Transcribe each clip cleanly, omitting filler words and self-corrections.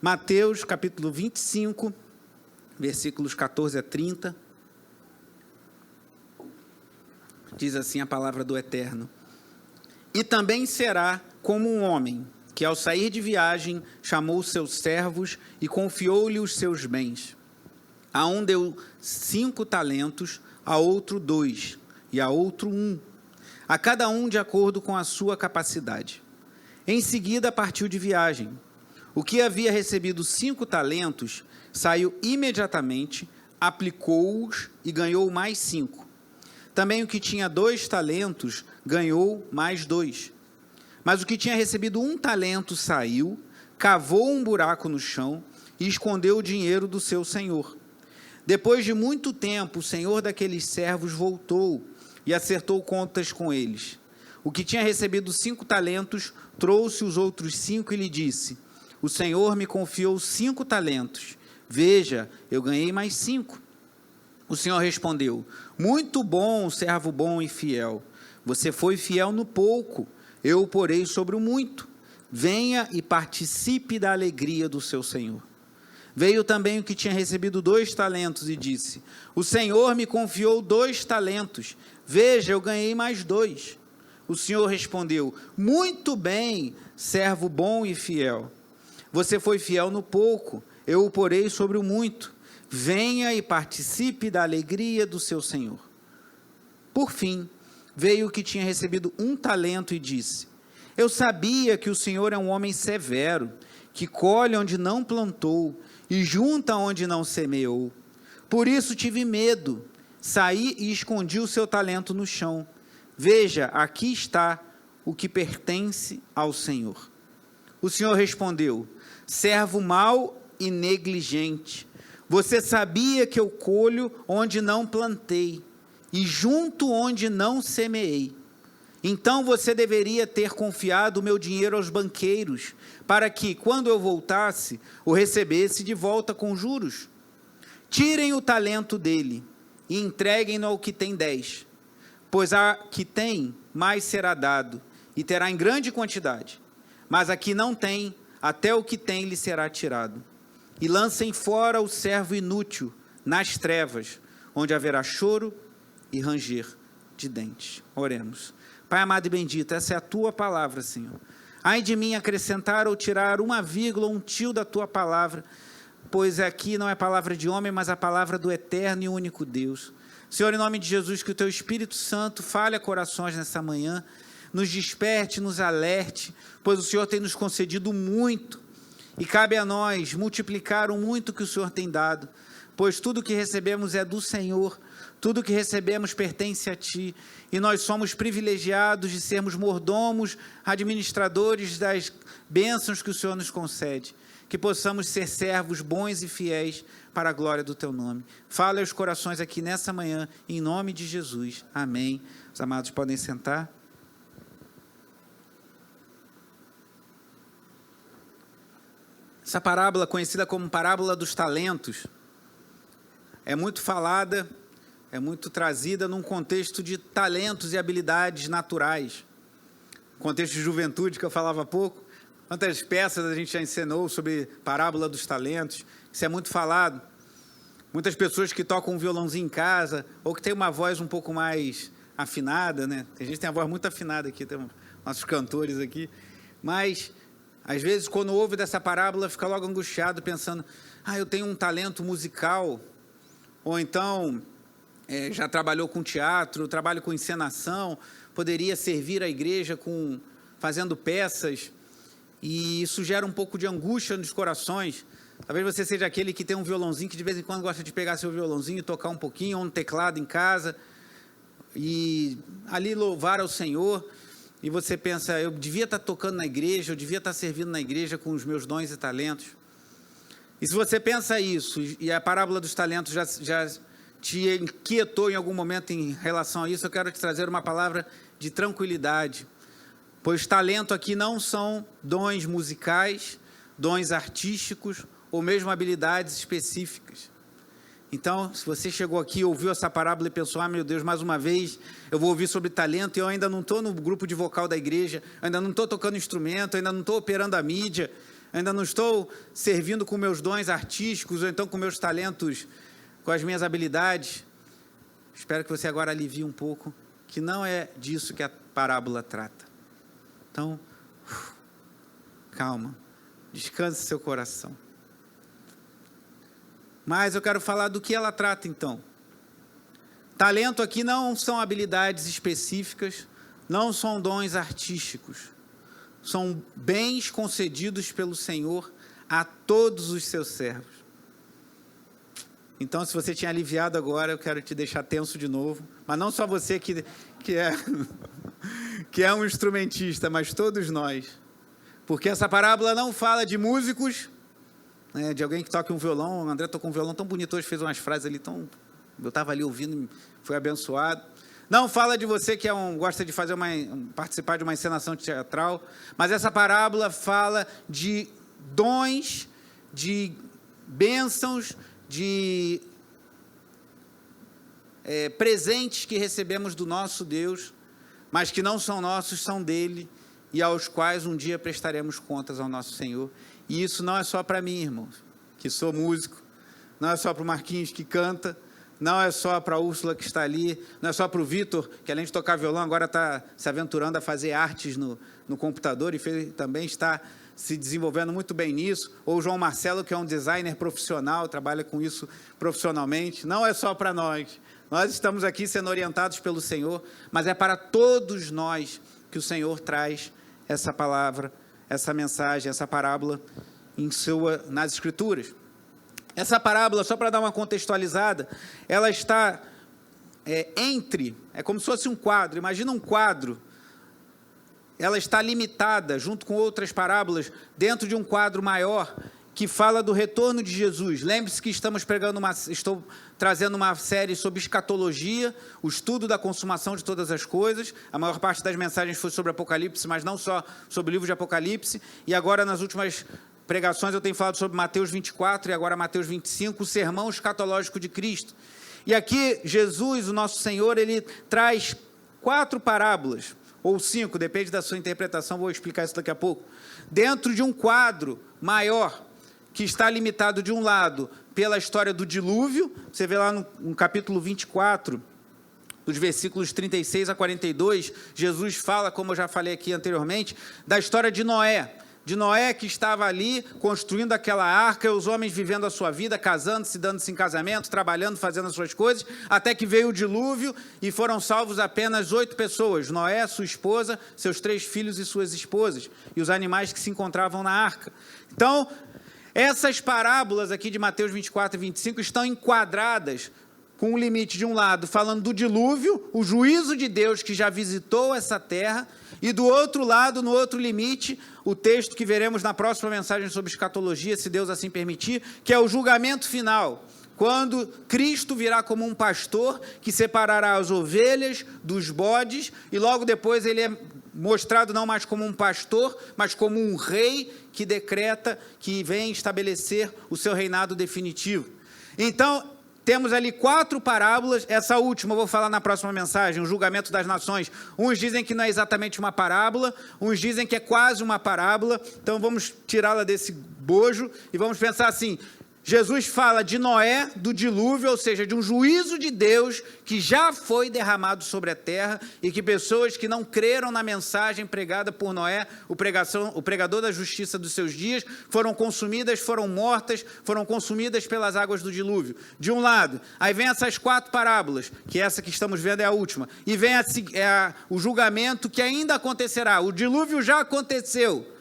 Mateus, capítulo 25, versículos 14 a 30. Diz assim a palavra do Eterno. E também será como um homem que, ao sair de viagem, chamou seus servos e confiou-lhe os seus bens. A um deu 5 talentos, a outro 2, e a outro 1, a cada um de acordo com a sua capacidade. Em seguida partiu de viagem. O que havia recebido 5 talentos, saiu imediatamente, aplicou-os e ganhou mais 5. Também o que tinha 2 talentos, ganhou mais 2. Mas o que tinha recebido 1 talento saiu, cavou um buraco no chão e escondeu o dinheiro do seu senhor. Depois de muito tempo, o senhor daqueles servos voltou e acertou contas com eles. O que tinha recebido 5 talentos, trouxe os outros 5 e lhe disse: o senhor me confiou 5 talentos. Veja, eu ganhei mais 5. O senhor respondeu: muito bom, servo bom e fiel. Você foi fiel no pouco, eu o porei sobre o muito. Venha e participe da alegria do seu senhor. Veio também o que tinha recebido 2 talentos e disse: o senhor me confiou 2 talentos. Veja, eu ganhei mais 2. O senhor respondeu: muito bem, servo bom e fiel. Você foi fiel no pouco, eu o porei sobre o muito. Venha e participe da alegria do seu senhor. Por fim, veio o que tinha recebido 1 talento e disse: eu sabia que o senhor é um homem severo, que colhe onde não plantou e junta onde não semeou. Por isso tive medo, saí e escondi o seu talento no chão. Veja, aqui está o que pertence ao senhor. O senhor respondeu: servo mau e negligente, você sabia que eu colho onde não plantei e junto onde não semeei. Então você deveria ter confiado o meu dinheiro aos banqueiros, para que, quando eu voltasse, o recebesse de volta com juros. Tirem o talento dele e entreguem-no ao que tem 10, pois a que tem, mais será dado, e terá em grande quantidade. Mas a que não tem, até o que tem lhe será tirado. E lancem fora o servo inútil nas trevas, onde haverá choro e ranger de dentes. Oremos. Pai amado e bendito, essa é a tua palavra, Senhor. Ai de mim acrescentar ou tirar 1 vírgula, 1 tio da tua palavra, pois aqui não é palavra de homem, mas a palavra do eterno e único Deus. Senhor, em nome de Jesus, que o teu Espírito Santo fale a corações nessa manhã, nos desperte, nos alerte, pois o Senhor tem nos concedido muito, e cabe a nós multiplicar o muito que o Senhor tem dado, pois tudo que recebemos é do Senhor, tudo que recebemos pertence a Ti, e nós somos privilegiados de sermos mordomos, administradores das bênçãos que o Senhor nos concede, que possamos ser servos bons e fiéis para a glória do Teu nome. Fala aos corações aqui nessa manhã, em nome de Jesus. Amém. Os amados podem sentar. Essa parábola, conhecida como parábola dos talentos, é muito falada, é muito trazida num contexto de talentos e habilidades naturais. Contexto de juventude, que eu falava há pouco. Quantas peças a gente já ensinou sobre parábola dos talentos? Isso é muito falado. Muitas pessoas que tocam um violãozinho em casa, ou que têm uma voz um pouco mais afinada, né? A gente tem a voz muito afinada aqui, tem nossos cantores aqui. Mas, às vezes, quando ouve dessa parábola, fica logo angustiado, pensando: eu tenho um talento musical, ou então já trabalhou com teatro, trabalho com encenação, poderia servir a igreja fazendo peças, e isso gera um pouco de angústia nos corações. Talvez você seja aquele que tem um violãozinho, que de vez em quando gosta de pegar seu violãozinho e tocar um pouquinho, ou um teclado em casa, e ali louvar ao Senhor, e você pensa: eu devia estar tocando na igreja, eu devia estar servindo na igreja com os meus dons e talentos. E se você pensa isso, e a parábola dos talentos já te inquietou em algum momento em relação a isso, eu quero te trazer uma palavra de tranquilidade, pois talento aqui não são dons musicais, dons artísticos, ou mesmo habilidades específicas. Então, se você chegou aqui, ouviu essa parábola e pensou: meu Deus, mais uma vez eu vou ouvir sobre talento, e eu ainda não estou no grupo de vocal da igreja, ainda não estou tocando instrumento, ainda não estou operando a mídia, eu ainda não estou servindo com meus dons artísticos, ou então com meus talentos, com as minhas habilidades. Espero que você agora alivie um pouco, que não é disso que a parábola trata. Então, calma, descanse seu coração. Mas eu quero falar do que ela trata, então. Talento aqui não são habilidades específicas, não são dons artísticos. São bens concedidos pelo Senhor a todos os seus servos. Então, se você tinha aliviado agora, eu quero te deixar tenso de novo. Mas não só você que é um instrumentista, mas todos nós. Porque essa parábola não fala de músicos, né, de alguém que toca um violão. O André tocou um violão tão bonito hoje, fez umas frases ali tão... Eu estava ali ouvindo, fui abençoado. Não fala de você que gosta de participar de uma encenação teatral, mas essa parábola fala de dons, de bênçãos, de presentes que recebemos do nosso Deus, mas que não são nossos, são dele, e aos quais um dia prestaremos contas ao nosso Senhor. E isso não é só para mim, irmãos, que sou músico, não é só para o Marquinhos que canta, não é só para a Úrsula que está ali, não é só para o Vitor, que além de tocar violão, agora está se aventurando a fazer artes no computador e também está se desenvolvendo muito bem nisso, ou o João Marcelo, que é um designer profissional, trabalha com isso profissionalmente. Não é só para nós, nós estamos aqui sendo orientados pelo Senhor, mas é para todos nós que o Senhor traz essa palavra, essa mensagem, essa parábola nas Escrituras. Essa parábola, só para dar uma contextualizada, ela está é como se fosse um quadro. Imagina um quadro, ela está limitada, junto com outras parábolas, dentro de um quadro maior, que fala do retorno de Jesus. Lembre-se que estou trazendo uma série sobre escatologia, o estudo da consumação de todas as coisas. A maior parte das mensagens foi sobre Apocalipse, mas não só sobre o livro de Apocalipse. E agora, nas últimas pregações, eu tenho falado sobre Mateus 24 e agora Mateus 25, o sermão escatológico de Cristo. E aqui, Jesus, o nosso Senhor, ele traz 4 parábolas, ou 5, depende da sua interpretação, vou explicar isso daqui a pouco, dentro de um quadro maior, que está limitado de um lado pela história do dilúvio. Você vê lá no capítulo 24, dos versículos 36 a 42, Jesus fala, como eu já falei aqui anteriormente, da história de Noé. De Noé, que estava ali construindo aquela arca, e os homens vivendo a sua vida, casando-se, dando-se em casamento, trabalhando, fazendo as suas coisas, até que veio o dilúvio e foram salvos apenas 8 pessoas, Noé, sua esposa, seus 3 filhos e suas esposas, e os animais que se encontravam na arca. Então, essas parábolas aqui de Mateus 24 e 25 estão enquadradas com um limite de um lado, falando do dilúvio, o juízo de Deus que já visitou essa terra, e do outro lado, no outro limite, o texto que veremos na próxima mensagem sobre escatologia, se Deus assim permitir, que é o julgamento final, quando Cristo virá como um pastor que separará as ovelhas dos bodes, e logo depois ele é mostrado não mais como um pastor, mas como um rei que decreta que vem estabelecer o seu reinado definitivo. Então, temos ali 4 parábolas, essa última eu vou falar na próxima mensagem, o julgamento das nações. Uns dizem que não é exatamente uma parábola, uns dizem que é quase uma parábola, então vamos tirá-la desse bojo e vamos pensar assim: Jesus fala de Noé, do dilúvio, ou seja, de um juízo de Deus que já foi derramado sobre a terra e que pessoas que não creram na mensagem pregada por Noé, o pregador da justiça dos seus dias, foram consumidas, foram mortas, foram consumidas pelas águas do dilúvio. De um lado, aí vem essas 4 parábolas, que essa que estamos vendo é a última, e vem o julgamento que ainda acontecerá. O dilúvio já aconteceu.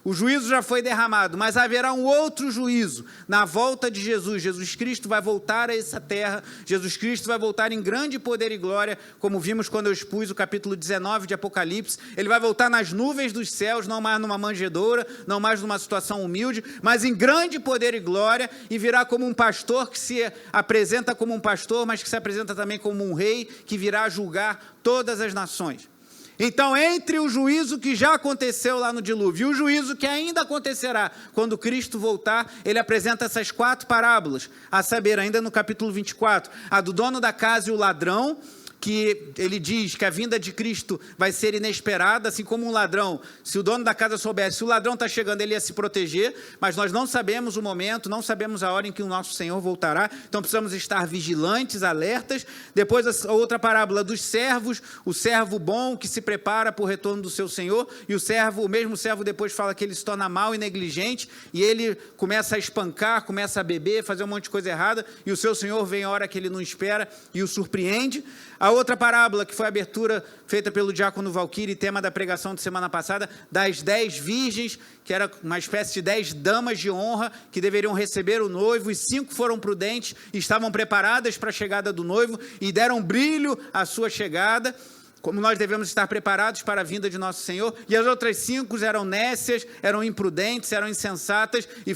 O juízo já foi derramado, mas haverá um outro juízo na volta de Jesus. Jesus Cristo vai voltar a essa terra, Jesus Cristo vai voltar em grande poder e glória, como vimos quando eu expus o capítulo 19 de Apocalipse. Ele vai voltar nas nuvens dos céus, não mais numa manjedoura, não mais numa situação humilde, mas em grande poder e glória, e virá como um pastor que se apresenta como um pastor, mas que se apresenta também como um rei, que virá julgar todas as nações. Então, entre o juízo que já aconteceu lá no dilúvio e o juízo que ainda acontecerá quando Cristo voltar, ele apresenta essas 4 parábolas, a saber, ainda no capítulo 24, a do dono da casa e o ladrão, que ele diz que a vinda de Cristo vai ser inesperada, assim como um ladrão. Se o dono da casa soubesse, se o ladrão está chegando, ele ia se proteger, mas nós não sabemos o momento, não sabemos a hora em que o nosso Senhor voltará, então precisamos estar vigilantes, alertas. Depois a outra parábola dos servos, o servo bom que se prepara para o retorno do seu Senhor, e o mesmo servo depois fala que ele se torna mau e negligente, e ele começa a espancar, começa a beber, fazer um monte de coisa errada, e o seu Senhor vem a hora que ele não espera e o surpreende. A outra parábola, que foi a abertura feita pelo diácono Valquírio, tema da pregação de semana passada, das 10 virgens, que era uma espécie de 10 damas de honra, que deveriam receber o noivo, e 5 foram prudentes, e estavam preparadas para a chegada do noivo, e deram brilho à sua chegada, como nós devemos estar preparados para a vinda de nosso Senhor. E as outras 5 eram nécias, eram imprudentes, eram insensatas, e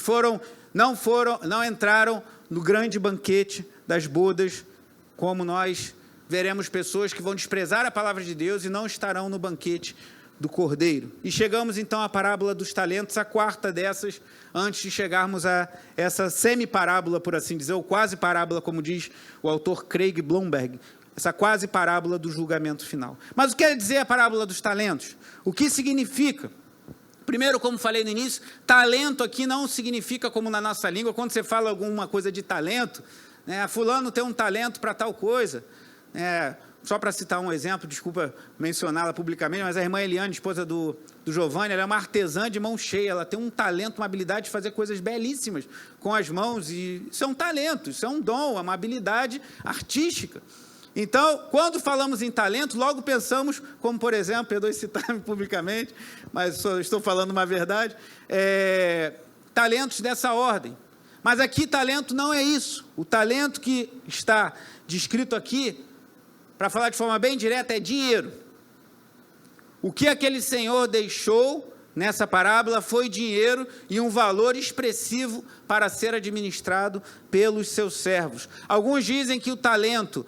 não entraram no grande banquete das bodas, como nós veremos pessoas que vão desprezar a palavra de Deus e não estarão no banquete do Cordeiro. E chegamos então à parábola dos talentos, a quarta dessas, antes de chegarmos a essa semi-parábola, por assim dizer, ou quase parábola, como diz o autor Craig Blomberg, essa quase parábola do julgamento final. Mas o que quer dizer a parábola dos talentos? O que significa? Primeiro, como falei no início, talento aqui não significa como na nossa língua, quando você fala alguma coisa de talento, né, fulano tem um talento para tal coisa. Só para citar um exemplo, desculpa mencioná-la publicamente, mas a irmã Eliane, esposa do Giovanni, ela é uma artesã de mão cheia, ela tem um talento, uma habilidade de fazer coisas belíssimas com as mãos, e isso é um talento, isso é um dom, é uma habilidade artística. Então, quando falamos em talento, logo pensamos, como por exemplo, perdoe citar-me publicamente, mas estou falando uma verdade, talentos dessa ordem. Mas aqui talento não é isso. O talento que está descrito aqui, para falar de forma bem direta, é dinheiro. O que aquele senhor deixou nessa parábola foi dinheiro e um valor expressivo para ser administrado pelos seus servos. Alguns dizem que o talento,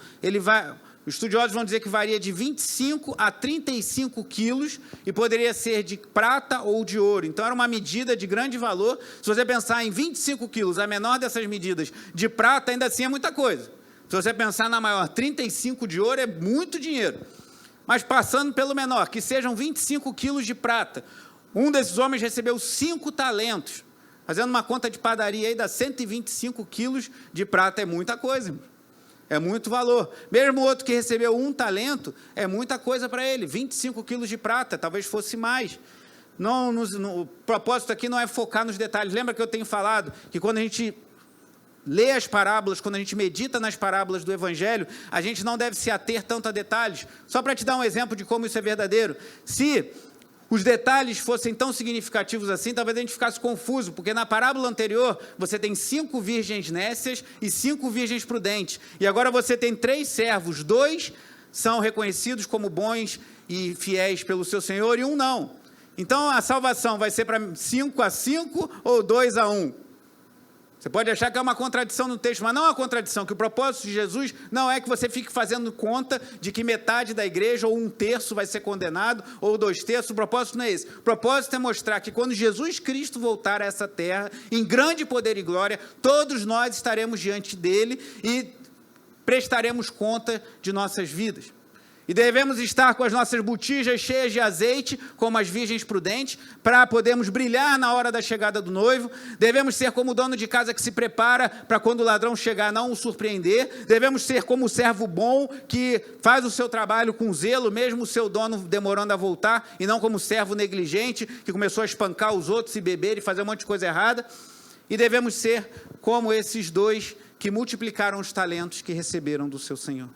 os estudiosos vão dizer que varia de 25 a 35 quilos e poderia ser de prata ou de ouro. Então, era uma medida de grande valor. Se você pensar em 25 quilos, a menor dessas medidas de prata, ainda assim é muita coisa. Se você pensar na maior, 35 de ouro é muito dinheiro. Mas passando pelo menor, que sejam 25 quilos de prata. Um desses homens recebeu 5 talentos. Fazendo uma conta de padaria aí, dá 125 quilos de prata, é muita coisa, irmão. É muito valor. Mesmo o outro que recebeu 1 talento, é muita coisa para ele. 25 quilos de prata, talvez fosse mais. O propósito aqui não é focar nos detalhes. Lembra que eu tenho falado que quando a gente lê as parábolas, quando a gente medita nas parábolas do Evangelho, a gente não deve se ater tanto a detalhes. Só para te dar um exemplo de como isso é verdadeiro. Se os detalhes fossem tão significativos assim, talvez a gente ficasse confuso, porque na parábola anterior, você tem 5 virgens nécias e 5 virgens prudentes. E agora você tem 3 servos, 2 são reconhecidos como bons e fiéis pelo seu Senhor e 1 não. Então, a salvação vai ser para 5 a 5 ou 2 a 1? Você pode achar que é uma contradição no texto, mas não é uma contradição, que o propósito de Jesus não é que você fique fazendo conta de que metade da igreja, ou 1/3 vai ser condenado, ou 2/3, o propósito não é esse. O propósito é mostrar que quando Jesus Cristo voltar a essa terra, em grande poder e glória, todos nós estaremos diante dele e prestaremos conta de nossas vidas. E devemos estar com as nossas botijas cheias de azeite, como as virgens prudentes, para podermos brilhar na hora da chegada do noivo. Devemos ser como o dono de casa que se prepara para quando o ladrão chegar não o surpreender. Devemos ser como o servo bom que faz o seu trabalho com zelo, mesmo o seu dono demorando a voltar, e não como o servo negligente que começou a espancar os outros e beber e fazer um monte de coisa errada. E devemos ser como esses 2 que multiplicaram os talentos que receberam do seu Senhor.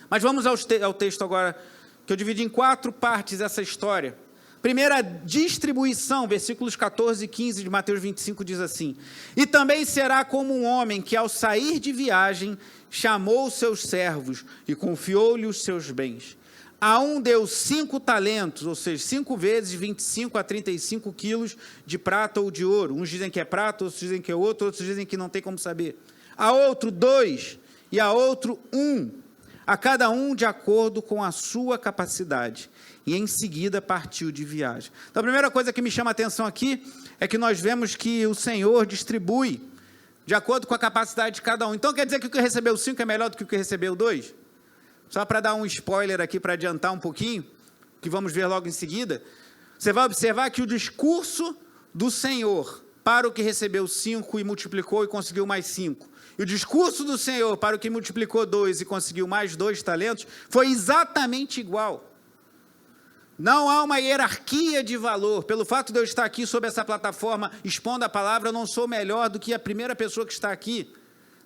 Mas vamos ao texto agora, que eu dividi em 4 partes essa história. Primeira, distribuição, versículos 14 e 15 de Mateus 25 diz assim: E também será como um homem que ao sair de viagem chamou os seus servos e confiou-lhe os seus bens. A um deu 5 talentos, ou seja, 5 vezes 25 a 35 quilos de prata ou de ouro. Uns dizem que é prata, outros dizem que é outro, outros dizem que não tem como saber. A outro 2 e a outro 1. A cada um de acordo com a sua capacidade, e em seguida partiu de viagem. Então, a primeira coisa que me chama a atenção aqui é que nós vemos que o Senhor distribui de acordo com a capacidade de cada um. Então, quer dizer que o que recebeu 5 é melhor do que o que recebeu 2? só para dar um spoiler aqui, para adiantar um pouquinho, que vamos ver logo em seguida, você vai observar que o discurso do Senhor para o que recebeu 5 e multiplicou e conseguiu mais 5, e o discurso do Senhor para o que multiplicou 2 e conseguiu mais 2 talentos, foi exatamente igual. Não há uma hierarquia de valor. Pelo fato de eu estar aqui sob essa plataforma, expondo a palavra, eu não sou melhor do que a primeira pessoa que está aqui.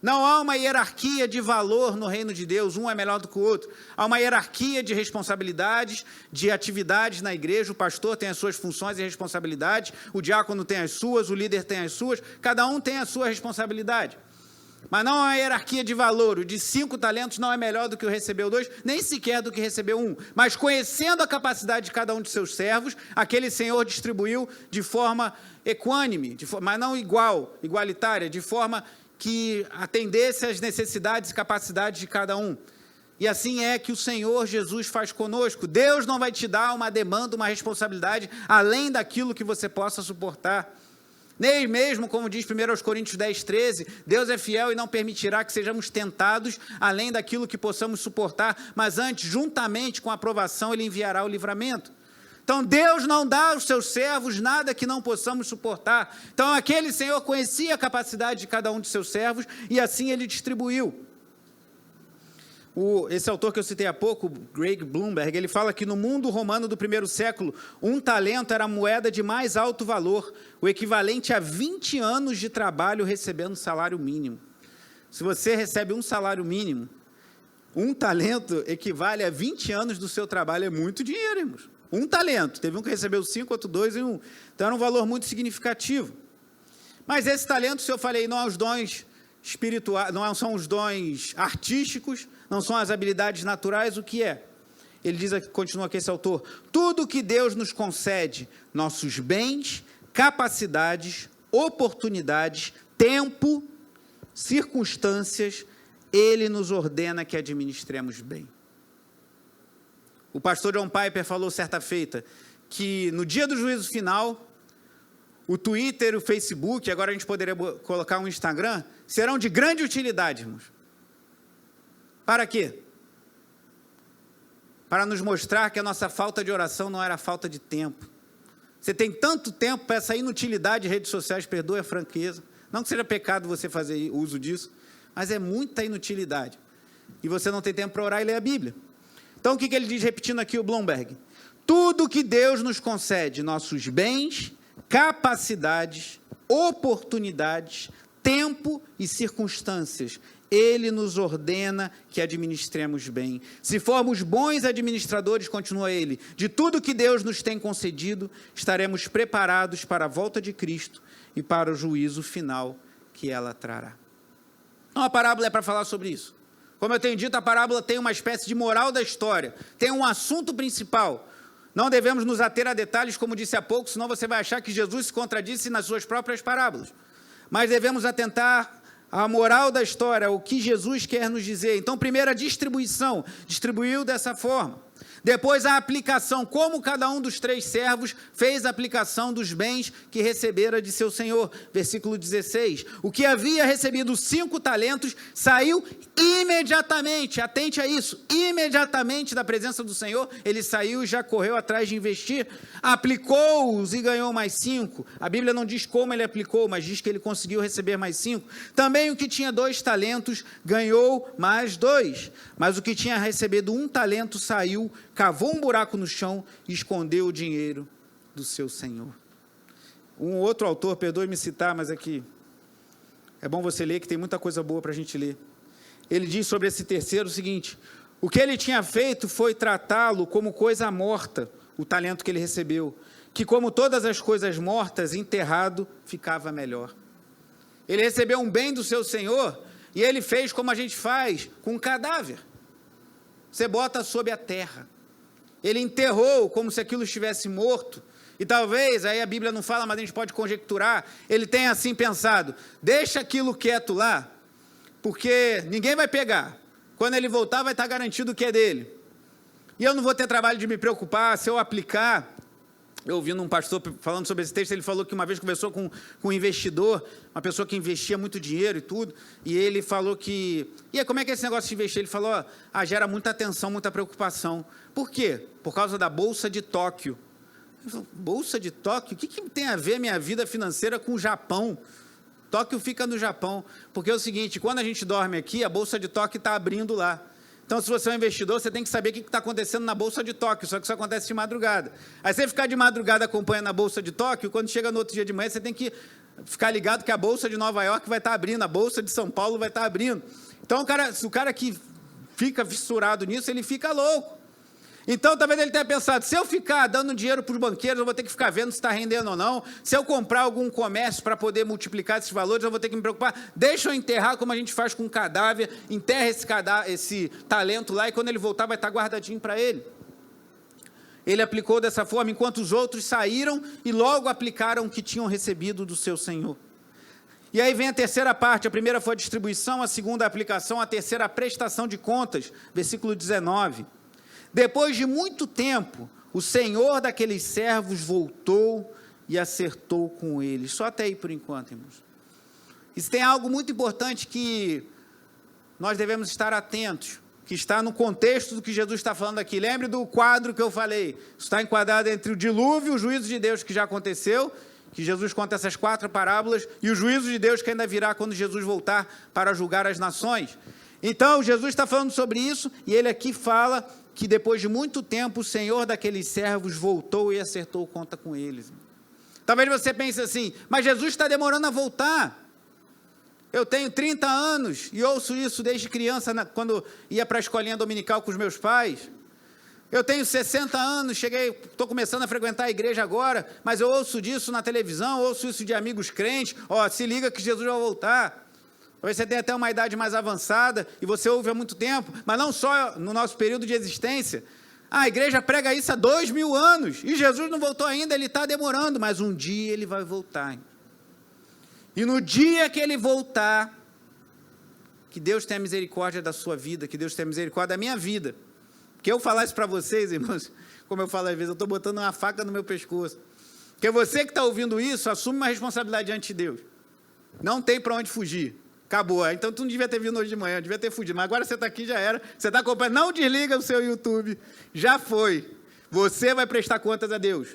Não há uma hierarquia de valor no reino de Deus, um é melhor do que o outro. Há uma hierarquia de responsabilidades, de atividades na igreja. O pastor tem as suas funções e responsabilidades, o diácono tem as suas, o líder tem as suas, cada um tem a sua responsabilidade. Mas não há uma hierarquia de valor. O de 5 talentos não é melhor do que o recebeu 2, nem sequer do que recebeu 1. Mas conhecendo a capacidade de cada um de seus servos, aquele Senhor distribuiu de forma equânime, mas não igualitária, de forma que atendesse às necessidades e capacidades de cada um. E assim é que o Senhor Jesus faz conosco. Deus não vai te dar uma demanda, uma responsabilidade, além daquilo que você possa suportar. Nem mesmo, como diz 1 Coríntios 10, 13, Deus é fiel e não permitirá que sejamos tentados além daquilo que possamos suportar, mas antes, juntamente com a aprovação, Ele enviará o livramento. Então, Deus não dá aos seus servos nada que não possamos suportar. Então, aquele Senhor conhecia a capacidade de cada um de seus servos e assim Ele distribuiu. Esse autor que eu citei há pouco, Greg Bloomberg, ele fala que no mundo romano do primeiro século, 1 talento era a moeda de mais alto valor, o equivalente a 20 anos de trabalho recebendo salário mínimo. Se você recebe um salário mínimo, 1 talento equivale a 20 anos do seu trabalho, é muito dinheiro, irmãos. 1 talento, teve um que recebeu 5, outro 2 e 1. Então, era um valor muito significativo. Mas esse talento, se eu falei, não há os dons espirituais, não são os dons artísticos, não são as habilidades naturais, o que é? Ele diz, continua aqui esse autor, tudo que Deus nos concede, nossos bens, capacidades, oportunidades, tempo, circunstâncias, Ele nos ordena que administremos bem. O pastor John Piper falou certa feita que no dia do juízo final, o Twitter, o Facebook, agora a gente poderia colocar um Instagram, serão de grande utilidade, irmãos. Para quê? Para nos mostrar que a nossa falta de oração não era falta de tempo. Você tem tanto tempo para essa inutilidade de redes sociais, perdoe a franqueza. Não que seja pecado você fazer uso disso, mas é muita inutilidade. E você não tem tempo para orar e ler a Bíblia. Então, o que ele diz, repetindo aqui o Bloomberg? Tudo que Deus nos concede, nossos bens, capacidades, oportunidades, tempo e circunstâncias, Ele nos ordena que administremos bem. Se formos bons administradores, continua ele, de tudo que Deus nos tem concedido, estaremos preparados para a volta de Cristo e para o juízo final que ela trará. Então, a parábola é para falar sobre isso. Como eu tenho dito, a parábola tem uma espécie de moral da história, tem um assunto principal. Não devemos nos ater a detalhes, como disse há pouco, senão você vai achar que Jesus se contradisse nas suas próprias parábolas. Mas devemos atentar à moral da história, o que Jesus quer nos dizer. Então, primeiro a distribuição, distribuiu dessa forma. Depois a aplicação, como cada um dos 3 servos fez a aplicação dos bens que recebera de seu senhor. Versículo 16. O que havia recebido 5 talentos saiu imediatamente, atente a isso, imediatamente da presença do Senhor, ele saiu e já correu atrás de investir, aplicou-os e ganhou mais 5. A Bíblia não diz como ele aplicou, mas diz que ele conseguiu receber mais 5. Também o que tinha 2 talentos ganhou mais 2, mas o que tinha recebido 1 talento saiu, cavou um buraco no chão e escondeu o dinheiro do seu senhor. Um outro autor, perdoe-me citar, mas aqui é bom você ler, que tem muita coisa boa para a gente ler. Ele diz sobre esse terceiro o seguinte: o que ele tinha feito foi tratá-lo como coisa morta, o talento que ele recebeu, que como todas as coisas mortas, enterrado, ficava melhor. Ele recebeu um bem do seu senhor e ele fez como a gente faz com um cadáver. Você bota sob a terra. Ele enterrou como se aquilo estivesse morto. E talvez, aí a Bíblia não fala, mas a gente pode conjecturar, ele tenha assim pensado, deixa aquilo quieto lá, porque ninguém vai pegar. Quando ele voltar, vai estar garantido que é dele. E eu não vou ter trabalho de me preocupar, se eu aplicar, eu ouvindo um pastor falando sobre esse texto, ele falou que uma vez conversou com um investidor, uma pessoa que investia muito dinheiro e tudo, e ele falou que... E aí, como é que é esse negócio de investir? Ele falou, gera muita atenção, muita preocupação. Por quê? Por causa da Bolsa de Tóquio. Ele falou, Bolsa de Tóquio? O que tem a ver minha vida financeira com o Japão? Tóquio fica no Japão. Porque é o seguinte, quando a gente dorme aqui, a Bolsa de Tóquio está abrindo lá. Então, se você é um investidor, você tem que saber o que está acontecendo na Bolsa de Tóquio, só que isso acontece de madrugada. Aí, você ficar de madrugada acompanhando a Bolsa de Tóquio, quando chega no outro dia de manhã, você tem que ficar ligado que a Bolsa de Nova York vai estar abrindo, a Bolsa de São Paulo vai estar abrindo. Então, o cara que fica fissurado nisso, ele fica louco. Então, talvez ele tenha pensado, se eu ficar dando dinheiro para os banqueiros, eu vou ter que ficar vendo se está rendendo ou não. Se eu comprar algum comércio para poder multiplicar esses valores, eu vou ter que me preocupar. Deixa eu enterrar como a gente faz com um cadáver, enterra esse talento lá e quando ele voltar vai estar guardadinho para ele. Ele aplicou dessa forma, enquanto os outros saíram e logo aplicaram o que tinham recebido do seu Senhor. E aí vem a terceira parte, a primeira foi a distribuição, a segunda a aplicação, a terceira a prestação de contas, versículo 19. Depois de muito tempo, o senhor daqueles servos voltou e acertou com eles. Só até aí por enquanto, irmãos. Isso tem algo muito importante que nós devemos estar atentos, que está no contexto do que Jesus está falando aqui. Lembre do quadro que eu falei. Está enquadrado entre o dilúvio e o juízo de Deus que já aconteceu, que Jesus conta essas 4 parábolas, e o juízo de Deus que ainda virá quando Jesus voltar para julgar as nações. Então, Jesus está falando sobre isso, e ele aqui fala que depois de muito tempo, o senhor daqueles servos voltou e acertou conta com eles. Talvez você pense assim, mas Jesus está demorando a voltar. Eu tenho 30 anos e ouço isso desde criança, quando ia para a escolinha dominical com os meus pais. Eu tenho 60 anos, estou começando a frequentar a igreja agora, mas eu ouço disso na televisão, ouço isso de amigos crentes, se liga que Jesus vai voltar. Talvez você tenha até uma idade mais avançada e você ouve há muito tempo, mas não só no nosso período de existência. A igreja prega isso há 2000 anos e Jesus não voltou ainda, ele está demorando, mas um dia ele vai voltar. E no dia que ele voltar, que Deus tenha misericórdia da sua vida, que Deus tenha misericórdia da minha vida. Porque eu falar isso para vocês, irmãos, como eu falo às vezes, eu estou botando uma faca no meu pescoço. Porque você que está ouvindo isso, assume uma responsabilidade diante de Deus. Não tem para onde fugir. Acabou. Então, tu não devia ter vindo hoje de manhã, devia ter fugido. Mas agora você está aqui, já era. Você está acompanhando. Não desliga o seu YouTube. Já foi. Você vai prestar contas a Deus.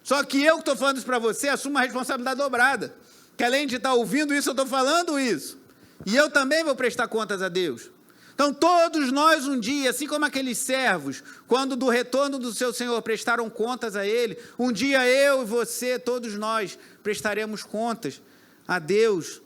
Só que eu que estou falando isso para você, assumo uma responsabilidade dobrada. Que além de estar ouvindo isso, eu estou falando isso. E eu também vou prestar contas a Deus. Então, todos nós um dia, assim como aqueles servos, quando do retorno do seu Senhor prestaram contas a Ele, um dia eu e você, todos nós, prestaremos contas a Deus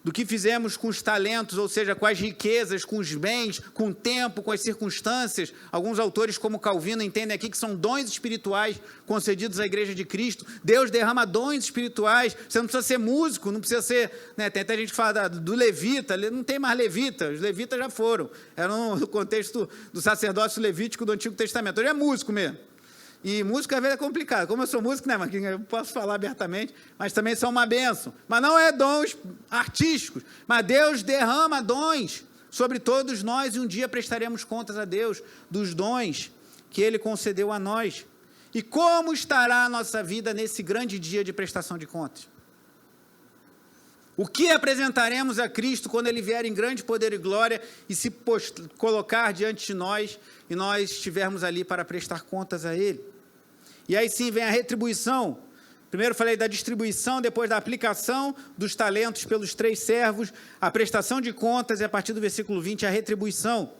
do que fizemos com os talentos, ou seja, com as riquezas, com os bens, com o tempo, com as circunstâncias. Alguns autores, como Calvino, entendem aqui que são dons espirituais concedidos à Igreja de Cristo. Deus derrama dons espirituais. Você não precisa ser músico, não precisa ser... Tem até gente que fala do levita, não tem mais levita, os levitas já foram. Era no contexto do sacerdócio levítico do Antigo Testamento. Hoje é músico mesmo. E música às vezes é complicado. Como eu sou músico, né, Marquinhos? Eu posso falar abertamente, mas também são uma bênção. Mas não é dons artísticos. Mas Deus derrama dons sobre todos nós e um dia prestaremos contas a Deus dos dons que Ele concedeu a nós. E como estará a nossa vida nesse grande dia de prestação de contas? O que apresentaremos a Cristo quando Ele vier em grande poder e glória e se colocar diante de nós e nós estivermos ali para prestar contas a Ele? E aí sim vem a retribuição. Primeiro falei da distribuição, depois da aplicação dos talentos pelos 3 servos, a prestação de contas e a partir do versículo 20 a retribuição.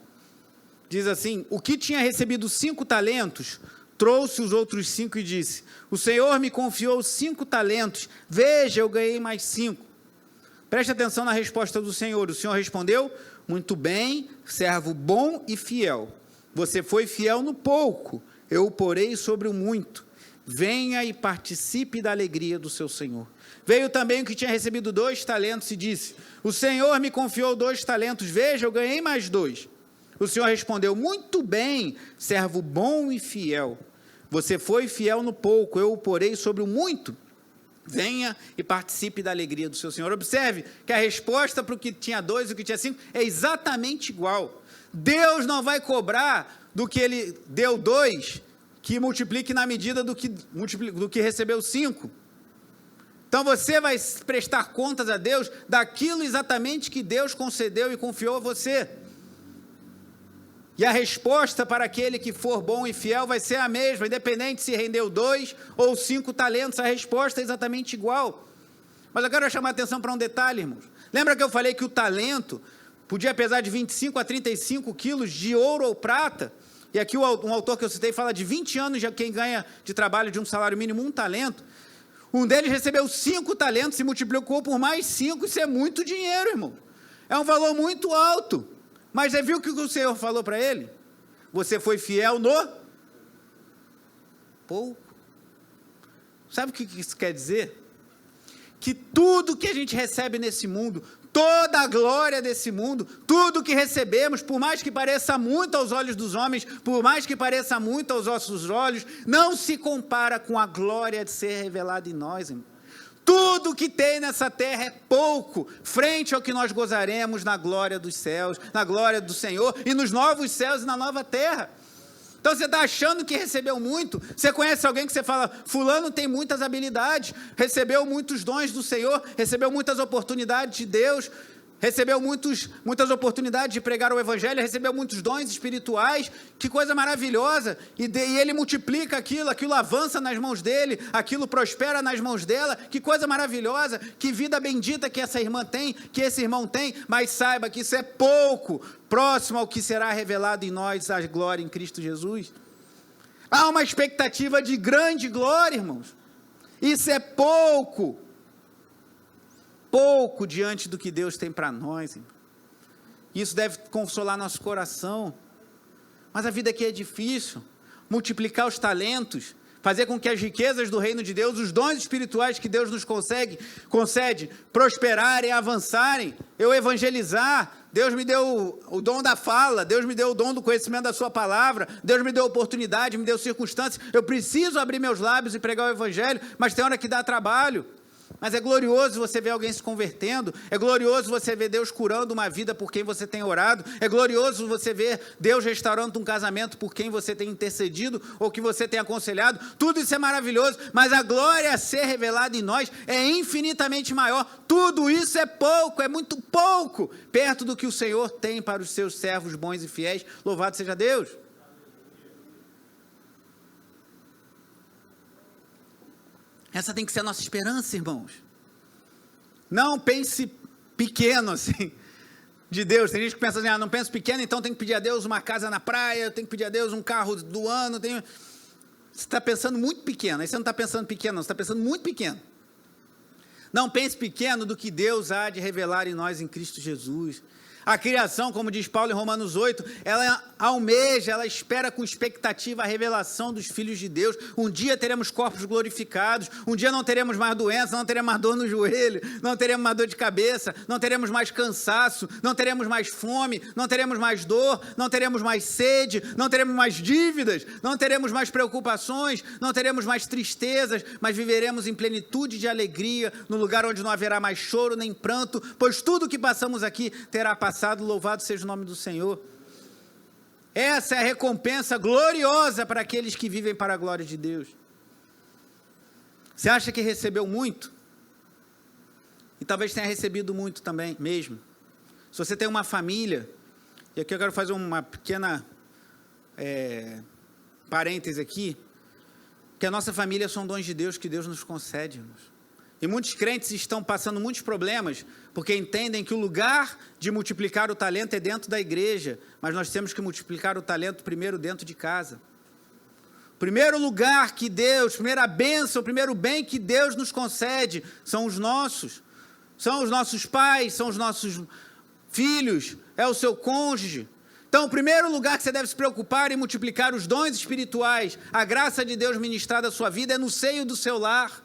Diz assim, o que tinha recebido 5 talentos, trouxe os outros 5 e disse, o Senhor me confiou 5 talentos, veja, eu ganhei mais 5. Preste atenção na resposta do Senhor. O Senhor respondeu, muito bem, servo bom e fiel. Você foi fiel no pouco, eu o porei sobre o muito. Venha e participe da alegria do seu Senhor. Veio também o que tinha recebido 2 talentos e disse, o Senhor me confiou 2 talentos, veja, eu ganhei mais 2. O Senhor respondeu, muito bem, servo bom e fiel. Você foi fiel no pouco, eu o porei sobre o muito. Venha e participe da alegria do seu Senhor. Observe que a resposta para o que tinha 2 e o que tinha 5 é exatamente igual. Deus não vai cobrar do que Ele deu 2, que multiplique na medida do que recebeu 5. Então você vai prestar contas a Deus daquilo exatamente que Deus concedeu e confiou a você. E a resposta para aquele que for bom e fiel vai ser a mesma, independente se rendeu 2 ou 5 talentos, a resposta é exatamente igual. Mas eu quero chamar a atenção para um detalhe, irmãos. Lembra que eu falei que o talento podia pesar de 25 a 35 quilos de ouro ou prata? E aqui um autor que eu citei fala de 20 anos de quem ganha de trabalho de um salário mínimo 1 talento. Um deles recebeu 5 talentos e multiplicou por mais 5, isso é muito dinheiro, irmão. É um valor muito alto. Mas você viu o que o Senhor falou para ele? Você foi fiel no pouco. Sabe o que isso quer dizer? Que tudo que a gente recebe nesse mundo, toda a glória desse mundo, tudo que recebemos, por mais que pareça muito aos olhos dos homens, por mais que pareça muito aos nossos olhos, não se compara com a glória de ser revelada em nós, irmão. Tudo que tem nessa terra é pouco, frente ao que nós gozaremos na glória dos céus, na glória do Senhor, e nos novos céus e na nova terra. Então você está achando que recebeu muito? Você conhece alguém que você fala, fulano tem muitas habilidades, recebeu muitos dons do Senhor, recebeu muitas oportunidades de Deus, recebeu muitas oportunidades de pregar o Evangelho, recebeu muitos dons espirituais, que coisa maravilhosa, e ele multiplica aquilo avança nas mãos dele, aquilo prospera nas mãos dela, que coisa maravilhosa, que vida bendita que essa irmã tem, que esse irmão tem, mas saiba que isso é pouco, próximo ao que será revelado em nós, a glória em Cristo Jesus. Há uma expectativa de grande glória, irmãos, isso é pouco diante do que Deus tem para nós. Isso deve consolar nosso coração. Mas a vida aqui é difícil. Multiplicar os talentos, fazer com que as riquezas do reino de Deus, os dons espirituais que Deus nos concede, prosperarem, avançarem, eu evangelizar. Deus me deu o dom da fala, Deus me deu o dom do conhecimento da sua palavra, Deus me deu oportunidade, me deu circunstâncias. Eu preciso abrir meus lábios e pregar o evangelho, mas tem hora que dá trabalho. Mas é glorioso você ver alguém se convertendo, é glorioso você ver Deus curando uma vida por quem você tem orado, é glorioso você ver Deus restaurando um casamento por quem você tem intercedido ou que você tem aconselhado. Tudo isso é maravilhoso, mas a glória a ser revelada em nós é infinitamente maior. Tudo isso é pouco, é muito pouco, perto do que o Senhor tem para os seus servos bons e fiéis. Louvado seja Deus! Essa tem que ser a nossa esperança, irmãos. Não pense pequeno, assim, de Deus. Tem gente que pensa assim, não penso pequeno, então tem que pedir a Deus uma casa na praia, tem que pedir a Deus um carro do ano. Você está pensando muito pequeno. Aí você não está pensando pequeno, não, você está pensando muito pequeno. Não pense pequeno do que Deus há de revelar em nós em Cristo Jesus. A criação, como diz Paulo em Romanos 8, ela almeja, ela espera com expectativa a revelação dos filhos de Deus. Um dia teremos corpos glorificados, um dia não teremos mais doença, não teremos mais dor no joelho, não teremos mais dor de cabeça, não teremos mais cansaço, não teremos mais fome, não teremos mais dor, não teremos mais sede, não teremos mais dívidas, não teremos mais preocupações, não teremos mais tristezas, mas viveremos em plenitude de alegria, no lugar onde não haverá mais choro nem pranto, pois tudo que passamos aqui terá passado. Louvado seja o nome do Senhor. Essa é a recompensa gloriosa para aqueles que vivem para a glória de Deus. Você acha que recebeu muito? E talvez tenha recebido muito também, mesmo. Se você tem uma família, e aqui eu quero fazer uma pequena parêntese aqui, que a nossa família são dons de Deus que Deus nos concede, irmãos. E muitos crentes estão passando muitos problemas, porque entendem que o lugar de multiplicar o talento é dentro da igreja, mas nós temos que multiplicar o talento primeiro dentro de casa. O primeiro lugar que Deus, primeira bênção, o primeiro bem que Deus nos concede são os nossos pais, são os nossos filhos, é o seu cônjuge. Então, o primeiro lugar que você deve se preocupar em multiplicar os dons espirituais, a graça de Deus ministrada à sua vida é no seio do seu lar.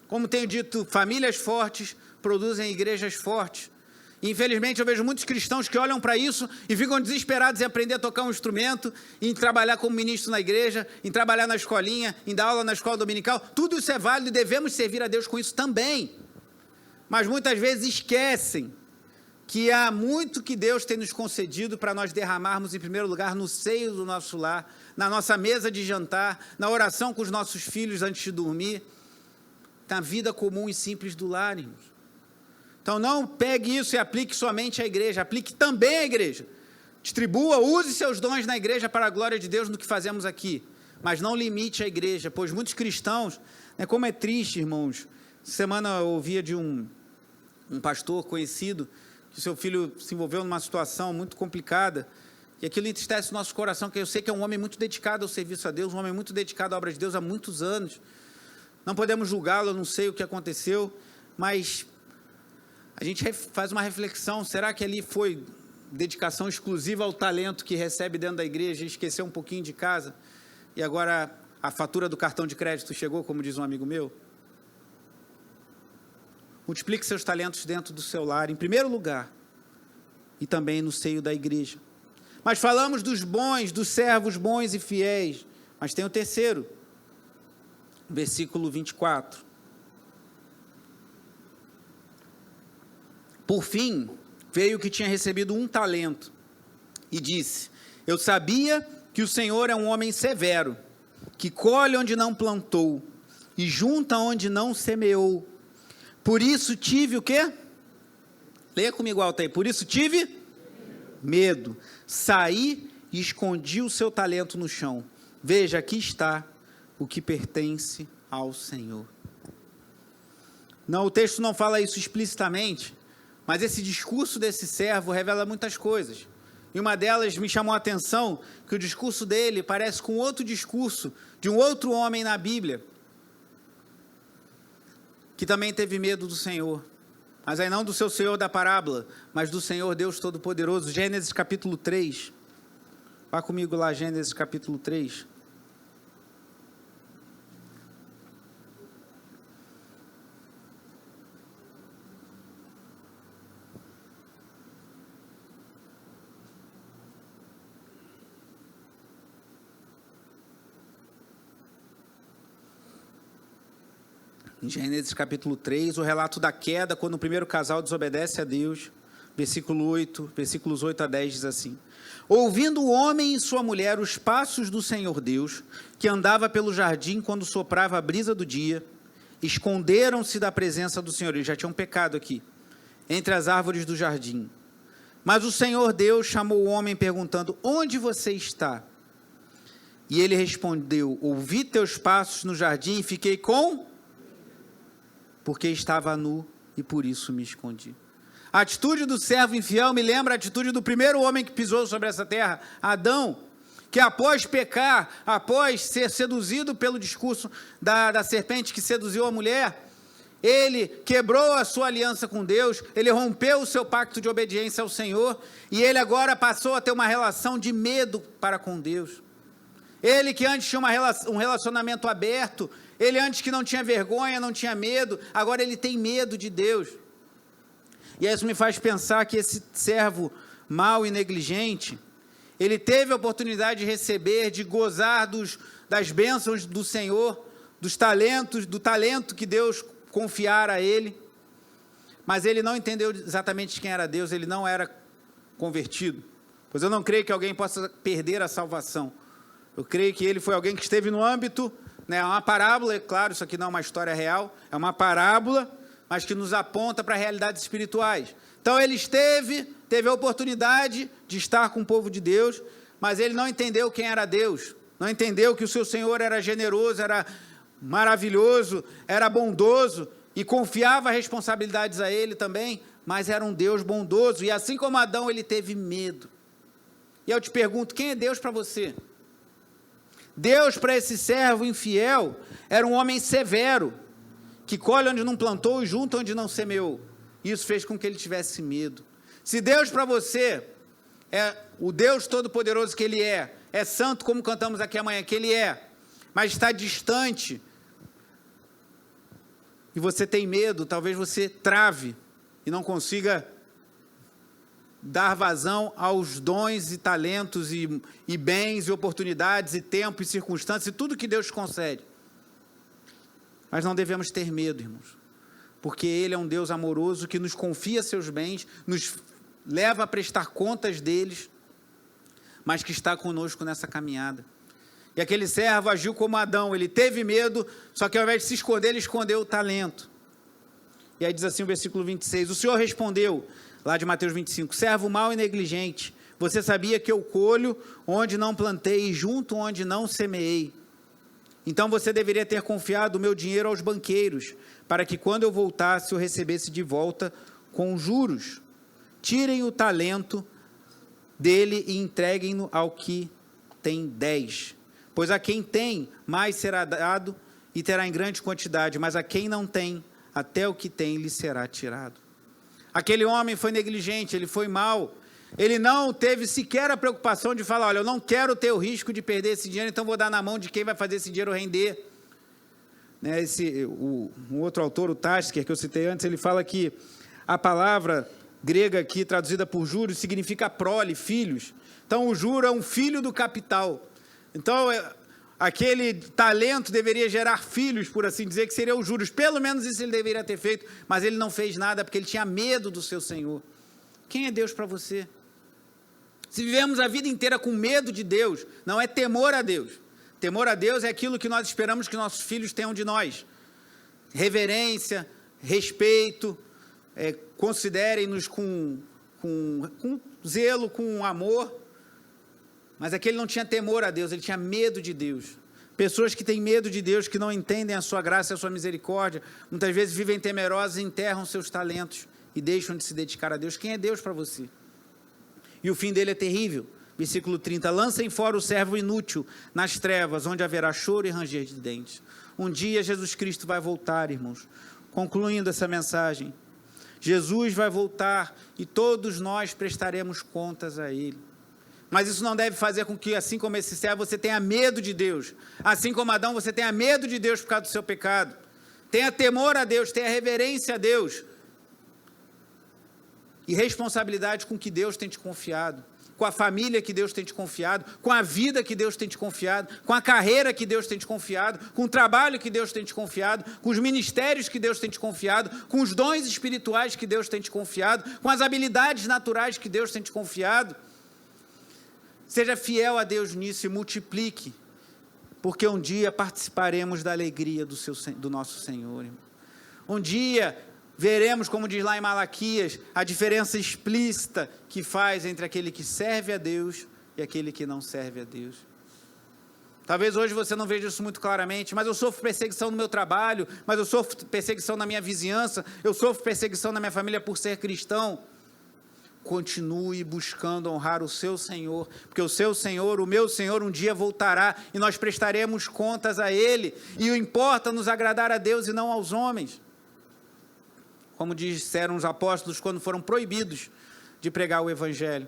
Como tenho dito, famílias fortes produzem igrejas fortes. Infelizmente, eu vejo muitos cristãos que olham para isso e ficam desesperados em aprender a tocar um instrumento, em trabalhar como ministro na igreja, em trabalhar na escolinha, em dar aula na escola dominical. Tudo isso é válido e devemos servir a Deus com isso também. Mas muitas vezes esquecem que há muito que Deus tem nos concedido para nós derramarmos, em primeiro lugar, no seio do nosso lar, na nossa mesa de jantar, na oração com os nossos filhos antes de dormir, na vida comum e simples do lar, irmãos. Então não pegue isso e aplique somente à igreja, aplique também à igreja. Distribua, use seus dons na igreja para a glória de Deus no que fazemos aqui, mas não limite a igreja, pois muitos cristãos, como é triste, irmãos. Semana eu ouvia de um pastor conhecido, que seu filho se envolveu numa situação muito complicada, e aquilo entristece o nosso coração, que eu sei que é um homem muito dedicado ao serviço a Deus, um homem muito dedicado à obra de Deus há muitos anos. Não podemos julgá-lo, eu não sei o que aconteceu, mas a gente faz uma reflexão, será que ali foi dedicação exclusiva ao talento que recebe dentro da igreja e esqueceu um pouquinho de casa, e agora a fatura do cartão de crédito chegou, como diz um amigo meu? Multiplique seus talentos dentro do seu lar, em primeiro lugar, e também no seio da igreja. Mas falamos dos bons, dos servos bons e fiéis, mas tem o terceiro, versículo 24. Por fim, veio o que tinha recebido 1 talento, e disse: eu sabia que o Senhor é um homem severo, que colhe onde não plantou, e junta onde não semeou. Por isso tive o quê? Leia comigo alto aí. Por isso tive medo. Saí e escondi o seu talento no chão. Veja, aqui está o que pertence ao Senhor. Não, o texto não fala isso explicitamente, mas esse discurso desse servo revela muitas coisas. E uma delas me chamou a atenção, que o discurso dele parece com outro discurso de um outro homem na Bíblia, que também teve medo do Senhor, mas aí não do seu Senhor da parábola, mas do Senhor Deus Todo-Poderoso. Gênesis capítulo 3, vá comigo lá, Gênesis capítulo 3. Em Gênesis capítulo 3, o relato da queda, quando o primeiro casal desobedece a Deus, versículos 8 a 10 diz assim: ouvindo o homem e sua mulher os passos do Senhor Deus, que andava pelo jardim quando soprava a brisa do dia, esconderam-se da presença do Senhor. Eles já tinham pecado aqui, entre as árvores do jardim. Mas o Senhor Deus chamou o homem perguntando: onde você está? E ele respondeu: ouvi teus passos no jardim e fiquei porque estava nu e por isso me escondi. A atitude do servo infiel me lembra a atitude do primeiro homem que pisou sobre essa terra, Adão, que após pecar, após ser seduzido pelo discurso da serpente que seduziu a mulher, ele quebrou a sua aliança com Deus, ele rompeu o seu pacto de obediência ao Senhor, e ele agora passou a ter uma relação de medo para com Deus. Ele que antes tinha um relacionamento aberto, ele antes que não tinha vergonha, não tinha medo, agora ele tem medo de Deus. E isso me faz pensar que esse servo mau e negligente, ele teve a oportunidade de receber, de gozar das bênçãos do Senhor, dos talentos, do talento que Deus confiara a ele, mas ele não entendeu exatamente quem era Deus, ele não era convertido, pois eu não creio que alguém possa perder a salvação. Eu creio que ele foi alguém que esteve no âmbito, é uma parábola, é claro, isso aqui não é uma história real, é uma parábola, mas que nos aponta para realidades espirituais. Então ele teve a oportunidade de estar com o povo de Deus, mas ele não entendeu quem era Deus, não entendeu que o seu Senhor era generoso, era maravilhoso, era bondoso, e confiava responsabilidades a ele também, mas era um Deus bondoso, e assim como Adão, ele teve medo. E eu te pergunto, quem é Deus para você? Deus, para esse servo infiel, era um homem severo, que colhe onde não plantou e junta onde não semeou. Isso fez com que ele tivesse medo. Se Deus para você é o Deus Todo-Poderoso que Ele é santo como cantamos aqui amanhã, que Ele é, mas está distante, e você tem medo, talvez você trave e não consiga dar vazão aos dons e talentos e bens e oportunidades e tempo e circunstâncias e tudo que Deus concede. Mas não devemos ter medo, irmãos, porque Ele é um Deus amoroso que nos confia seus bens, nos leva a prestar contas deles, mas que está conosco nessa caminhada. E aquele servo agiu como Adão, ele teve medo, só que ao invés de se esconder, ele escondeu o talento. E aí diz assim o versículo 26, o Senhor respondeu, lá de Mateus 25, servo mau e negligente, você sabia que eu colho onde não plantei e junto onde não semeei. Então você deveria ter confiado o meu dinheiro aos banqueiros, para que quando eu voltasse eu recebesse de volta com juros. Tirem o talento dele e entreguem-no ao que tem 10. Pois a quem tem, mais será dado e terá em grande quantidade, mas a quem não tem, até o que tem lhe será tirado. Aquele homem foi negligente, ele foi mau, ele não teve sequer a preocupação de falar, olha, eu não quero ter o risco de perder esse dinheiro, então vou dar na mão de quem vai fazer esse dinheiro render. Um outro autor, o Tasker, que eu citei antes, ele fala que a palavra grega aqui, traduzida por juros, significa prole, filhos. Então, o juro é um filho do capital. Então, aquele talento deveria gerar filhos, por assim dizer, que seriam os juros. Pelo menos isso ele deveria ter feito, mas ele não fez nada, porque ele tinha medo do seu Senhor. Quem é Deus para você? Se vivemos a vida inteira com medo de Deus, não é temor a Deus. Temor a Deus é aquilo que nós esperamos que nossos filhos tenham de nós. Reverência, respeito, considerem-nos com zelo, com amor. Mas aquele não tinha temor a Deus, ele tinha medo de Deus. Pessoas que têm medo de Deus, que não entendem a sua graça e a sua misericórdia, muitas vezes vivem temerosas e enterram seus talentos e deixam de se dedicar a Deus. Quem é Deus para você? E o fim dele é terrível. Versículo 30, lancem fora o servo inútil nas trevas, onde haverá choro e ranger de dentes. Um dia Jesus Cristo vai voltar, irmãos. Concluindo essa mensagem, Jesus vai voltar e todos nós prestaremos contas a Ele. Mas isso não deve fazer com que, assim como esse servo, você tenha medo de Deus. Assim como Adão, você tenha medo de Deus por causa do seu pecado. Tenha temor a Deus, tenha reverência a Deus. E responsabilidade com o que Deus tem te confiado. Com a família que Deus tem te confiado, com a vida que Deus tem te confiado, com a carreira que Deus tem te confiado, com o trabalho que Deus tem te confiado, com os ministérios que Deus tem te confiado, com os dons espirituais que Deus tem te confiado, com as habilidades naturais que Deus tem te confiado. Seja fiel a Deus nisso e multiplique, porque um dia participaremos da alegria do nosso Senhor. Um dia veremos, como diz lá em Malaquias, a diferença explícita que faz entre aquele que serve a Deus e aquele que não serve a Deus. Talvez hoje você não veja isso muito claramente, mas eu sofro perseguição no meu trabalho, mas eu sofro perseguição na minha vizinhança, eu sofro perseguição na minha família por ser cristão. Continue buscando honrar o seu Senhor, porque o seu Senhor, o meu Senhor, um dia voltará e nós prestaremos contas a Ele, e o importa nos agradar a Deus e não aos homens. Como disseram os apóstolos quando foram proibidos de pregar o Evangelho.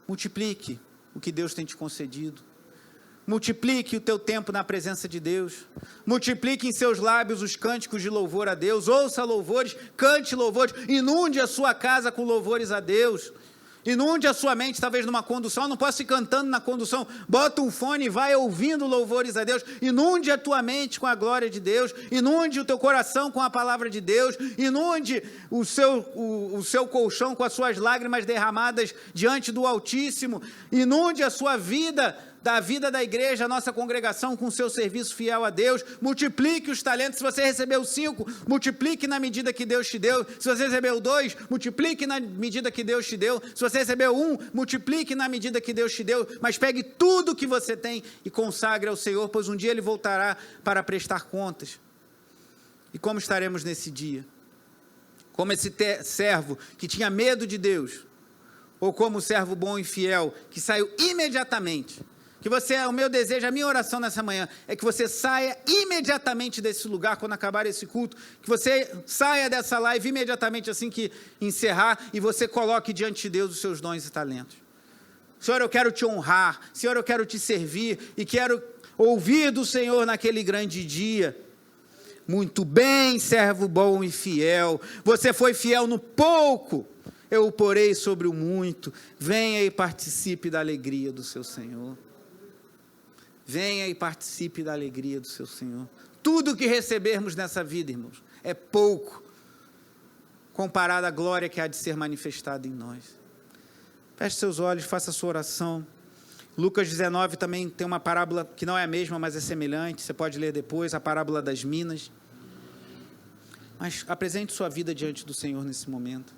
Multiplique o que Deus tem te concedido. Multiplique o teu tempo na presença de Deus. Multiplique em seus lábios os cânticos de louvor a Deus. Ouça louvores, cante louvores. Inunde a sua casa com louvores a Deus. Inunde a sua mente, talvez numa condução. Eu não posso ir cantando na condução. Bota um fone e vai ouvindo louvores a Deus. Inunde a tua mente com a glória de Deus. Inunde o teu coração com a palavra de Deus. Inunde o seu colchão com as suas lágrimas derramadas diante do Altíssimo. Inunde a sua vida, da vida da igreja, a nossa congregação, com o seu serviço fiel a Deus. Multiplique os talentos. Se você recebeu 5, multiplique na medida que Deus te deu. Se você recebeu 2, multiplique na medida que Deus te deu. Se você recebeu 1, multiplique na medida que Deus te deu. Mas pegue tudo que você tem e consagre ao Senhor, pois um dia Ele voltará para prestar contas. E como estaremos nesse dia? Como esse servo que tinha medo de Deus? Ou como o servo bom e fiel que saiu imediatamente? Que você, o meu desejo, a minha oração nessa manhã é que você saia imediatamente desse lugar quando acabar esse culto, que você saia dessa live imediatamente assim que encerrar e você coloque diante de Deus os seus dons e talentos. Senhor, eu quero te honrar, Senhor, eu quero te servir e quero ouvir do Senhor naquele grande dia. Muito bem, servo bom e fiel, você foi fiel no pouco, eu o porei sobre o muito. Venha e participe da alegria do seu Senhor. Venha e participe da alegria do seu Senhor. Tudo que recebermos nessa vida, irmãos, é pouco comparada à glória que há de ser manifestada em nós. Feche seus olhos, faça a sua oração. Lucas 19 também tem uma parábola que não é a mesma, mas é semelhante. Você pode ler depois, a parábola das minas. Mas apresente sua vida diante do Senhor nesse momento.